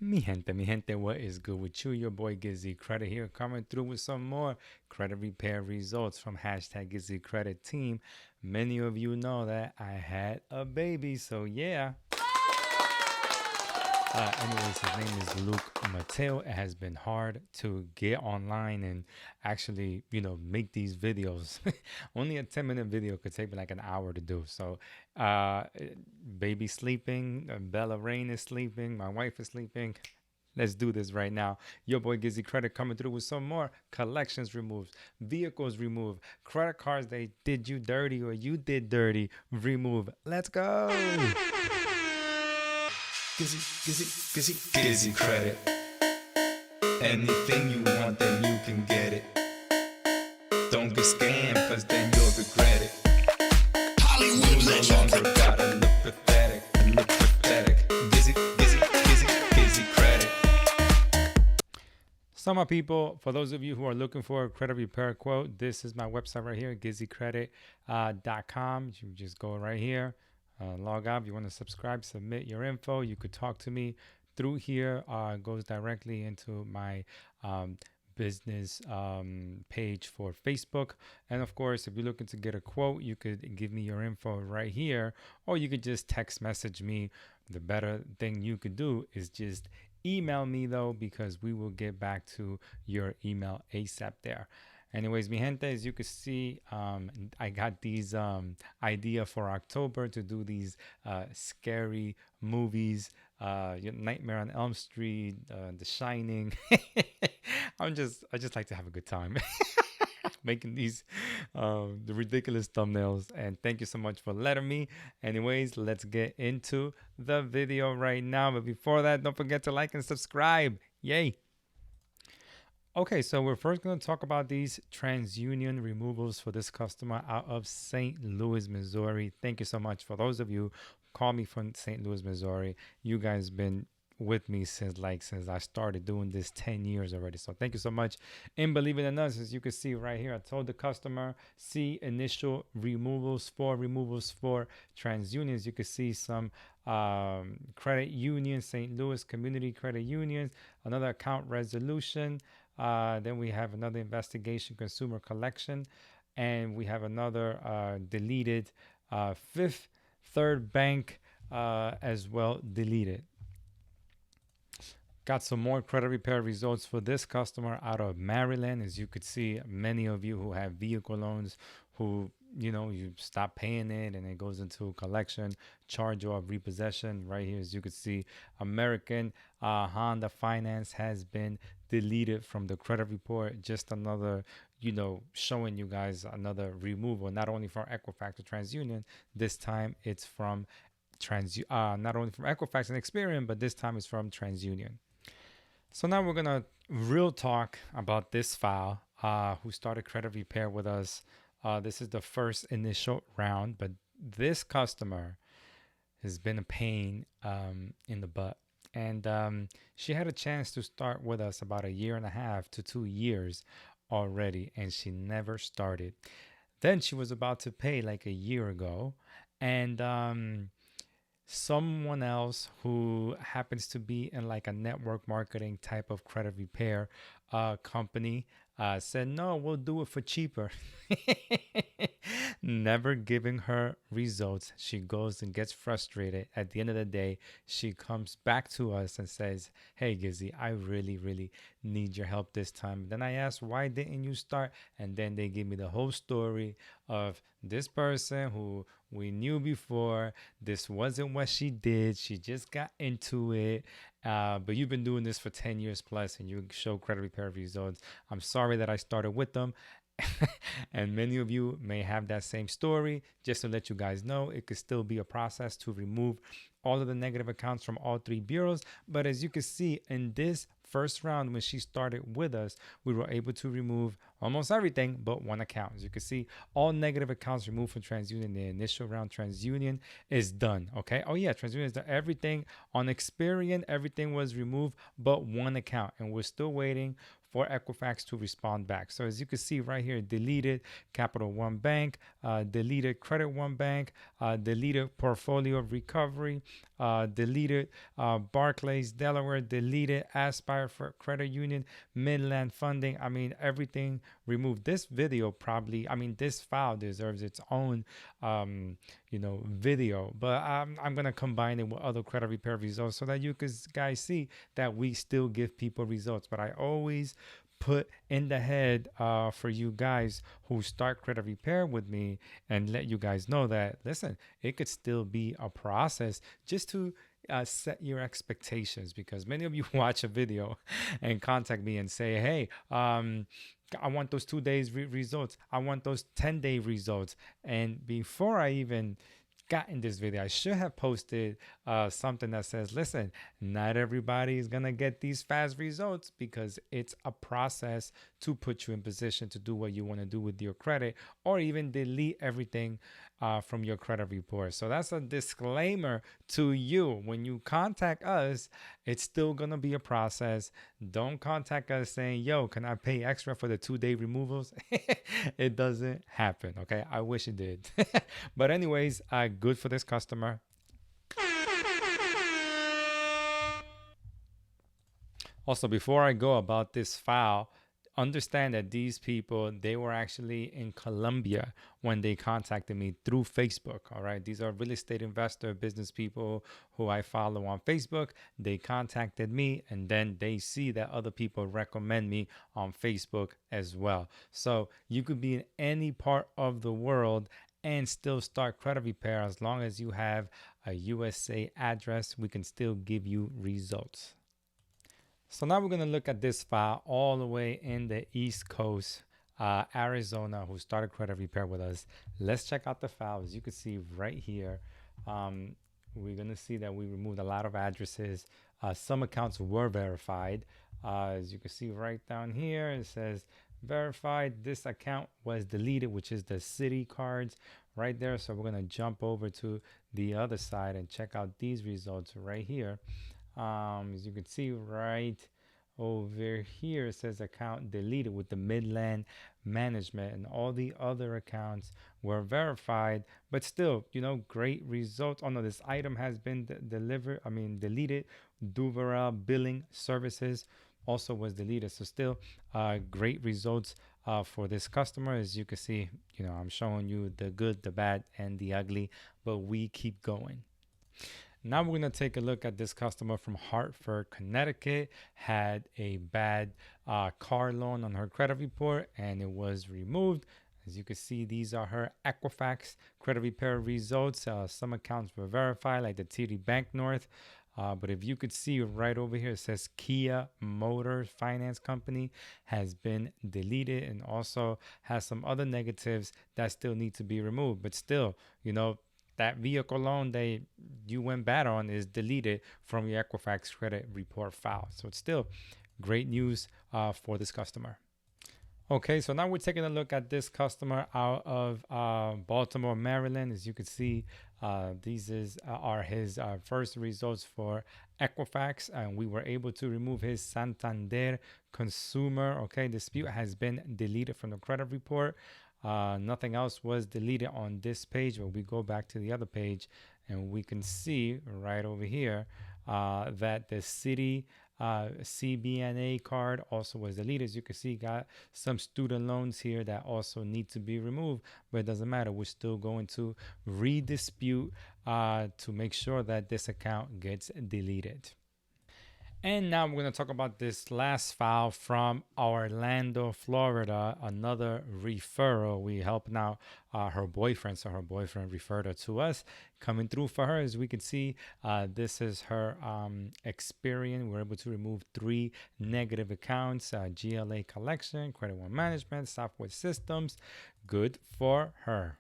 Mi gente, what is good with you? Your boy GizzyCredit here, coming through with some more credit repair results from hashtag GizzyCredit team. Many of you know that I had a baby, so yeah. Anyways, his name is Luke Mateo. It has been hard to get online and actually, make these videos. Only a 10-minute video could take me like an hour to do. So, uh, baby sleeping, Bella Rain is sleeping, my wife is sleeping. Let's do this right now. Your boy GizzyCredit coming through with some more collections removed, vehicles removed, credit cards they did you dirty or you did dirty remove. Let's go. Gizzy credit. Anything you want, then you can get it. Don't get scammed, cause then you'll regret it. Hollywood legend. No longer gotta look pathetic. Gizzy credit. So, my people, for those of you who are looking for a credit repair quote, this is my website right here, GizzyCredit.com. You just go right here, log out. If you want to subscribe, submit your info. You could talk to me through here. It goes directly into my business page for Facebook. And of course, if you're looking to get a quote, you could give me your info right here, or you could just text message me. The better thing you could do is just email me though, because we will get back to your email ASAP there. Anyways, mi gente, as you can see, I got these idea for October to do these scary movies, Nightmare on Elm Street, The Shining. I just like to have a good time making these the ridiculous thumbnails, and thank you so much for letting me. Anyways, let's get into the video right now, but before that, don't forget to like and subscribe. Yay. Okay, so we're first going to talk about these TransUnion removals for this customer out of St. Louis, Missouri. Thank you so much. For those of you who call me from St. Louis, Missouri, you guys been with me since I started doing this 10 years already. So thank you so much in believing in us. As you can see right here, I told the customer, see initial removals for TransUnions. You can see some credit union, St. Louis Community Credit Unions, another account resolution. Then we have another investigation consumer collection, and we have another deleted Fifth Third Bank as well deleted. Got some more credit repair results for this customer out of Maryland. As you could see, many of you who have vehicle loans who, you stop paying it and it goes into collection, charge off, repossession. Right here, as you could see, American Honda Finance has been deleted from the credit report. Just another, showing you guys another removal, not only from Equifax or TransUnion. This time it's from not only from Equifax and Experian, but this time it's from TransUnion. So now we're gonna real talk about this file who started credit repair with us. This is the first initial round, but this customer has been a pain in the butt. And she had a chance to start with us about 1.5 to 2 years already, and she never started. Then she was about to pay like a year ago, and someone else who happens to be in like a network marketing type of credit repair company said, no, we'll do it for cheaper. Never giving her results. She goes and gets frustrated. At the end of the day, she comes back to us and says, hey, Gizzy, I really, really need your help this time. Then I asked, why didn't you start? And then they give me the whole story of this person who we knew before. This wasn't what she did. She just got into it. But you've been doing this for 10 years plus and you show credit repair results. I'm sorry that I started with them. And many of you may have that same story. Just to let you guys know, it could still be a process to remove all of the negative accounts from all 3 bureaus. But as you can see in this first round, when she started with us, we were able to remove almost everything but 1 account. As you can see, all negative accounts removed from TransUnion. The initial round TransUnion is done. Okay. Oh yeah, TransUnion is done. Everything on Experian, everything was removed but 1 account, and we're still waiting for Equifax to respond back. So as you can see right here, deleted Capital One Bank, deleted Credit One Bank, deleted Portfolio Recovery, deleted Barclays Delaware, deleted Aspire for Credit Union, Midland Funding. I mean, everything removed. This video probably, I mean, this file deserves its own video, but I'm gonna combine it with other credit repair results so that you guys see that we still give people results. But I always put in the head for you guys who start credit repair with me and let you guys know that, listen, it could still be a process, just to set your expectations, because many of you watch a video and contact me and say, hey, I want those 2 days results. I want those 10-day results. And before I even got in this video, I should have posted something that says, listen, not everybody is going to get these fast results, because it's a process to put you in position to do what you want to do with your credit, or even delete everything from your credit report. So that's a disclaimer to you. When you contact us, it's still going to be a process. Don't contact us saying, yo, can I pay extra for the 2-day removals? It doesn't happen. Okay. I wish it did. But anyways, good for this customer. Also, before I go about this file, understand that these people, they were actually in Colombia when they contacted me through Facebook. All right. These are real estate investor business people who I follow on Facebook. They contacted me, and then they see that other people recommend me on Facebook as well. So you could be in any part of the world and still start credit repair. As long as you have a USA address, we can still give you results. So now we're going to look at this file all the way in the East Coast, Arizona, who started credit repair with us. Let's check out the file. As you can see right here, we're going to see that we removed a lot of addresses. Some accounts were verified. As you can see right down here, it says verified. This account was deleted, which is the city cards right there. So we're going to jump over to the other side and check out these results right here. As you can see right over here, it says account deleted with the Midland management, and all the other accounts were verified, but still, great results. Oh no, this item has been deleted. Duvera Billing Services also was deleted. So still great results for this customer. As you can see, I'm showing you the good, the bad, and the ugly, but we keep going. Now we're going to take a look at this customer from Hartford, Connecticut. Had a bad car loan on her credit report, and it was removed. As you can see, these are her Equifax credit repair results. Some accounts were verified, like the TD Bank North. But if you could see right over here, it says Kia Motor Finance Company has been deleted, and also has some other negatives that still need to be removed. But still, that vehicle loan that you went bad on is deleted from your Equifax credit report file. So it's still great news for this customer. Okay, so now we're taking a look at this customer out of Baltimore, Maryland. As you can see, these are his first results for Equifax, and we were able to remove his Santander consumer dispute has been deleted from the credit report. Nothing else was deleted on this page, but we go back to the other page and we can see right over here that the city CBNA card also was deleted. As you can see, got some student loans here that also need to be removed, but it doesn't matter. We're still going to redispute to make sure that this account gets deleted. And now we're going to talk about this last file from Orlando, Florida, another referral. We helped now her boyfriend. So her boyfriend referred her to us. Coming through for her, as we can see, this is her Experian. We're able to remove 3 negative accounts, GLA collection, Credit One Management, Software Systems. Good for her.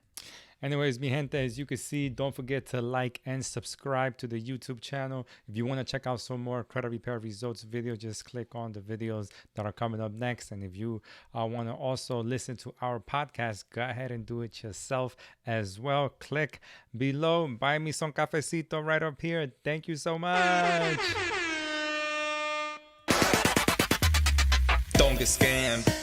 Anyways, mi gente, as you can see, don't forget to like and subscribe to the YouTube channel. If you want to check out some more credit repair results video, just click on the videos that are coming up next. And if you want to also listen to our podcast, go ahead and do it yourself as well. Click below. Buy me some cafecito right up here. Thank you so much. get scammed.